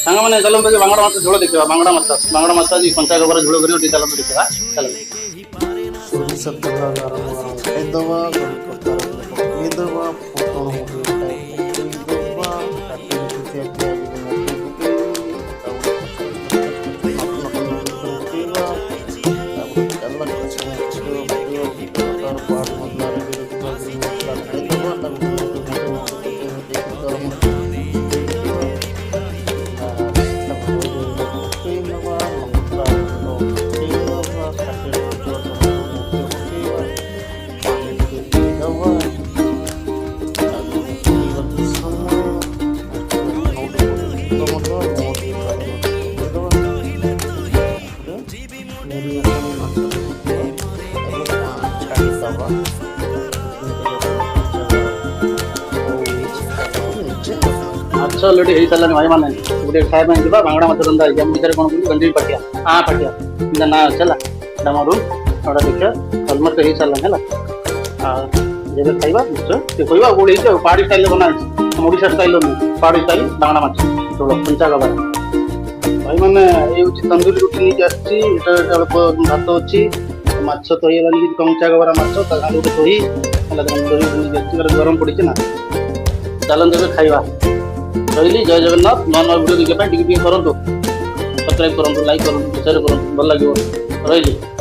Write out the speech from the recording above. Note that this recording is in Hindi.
सांग मैंने चलो तो बांगड़ा माछ झोल देखा बांगड़ा माछ आज कंचा गोबर झोल कर चलो देखा चलो ସୋରିଷ ତେଲ ଗରମ ଗରମ ଖାଇଦେବା ପକାଇଦେବା ଫୁଟଣ ପକାଇଦେବା କାଟିକି माछ अलरेडी हो सारे भाई मैंने गोटे खाया जा बांगड़ा माछ रंधा है भितर कौन कहते गंजी पाटिया हाँ पाटिया ना अच्छे है मोर गोटा देखिए अलमोस्ट हो सारा है जब खाइबा निश्चय कहवा गोल पहाड़ी स्टाइल बना ओडिशा स्टाइल पहाड़ी स्टाइल बांगड़ा माछ झोल कंचा गोबर भाई मैंने ये तंदूरी रुटी नहीं अल्प भात अच्छी माछ तो ये कंचा गोबर माछ गोटे दही गरम पड़ी ना चलते खाइबा रही जय जगन्नाथ नवा नवा वीडियो देखा टी करूँ सब्सक्राइब करूँ लाइक करूँ शेयर करूँ भल लगे रही।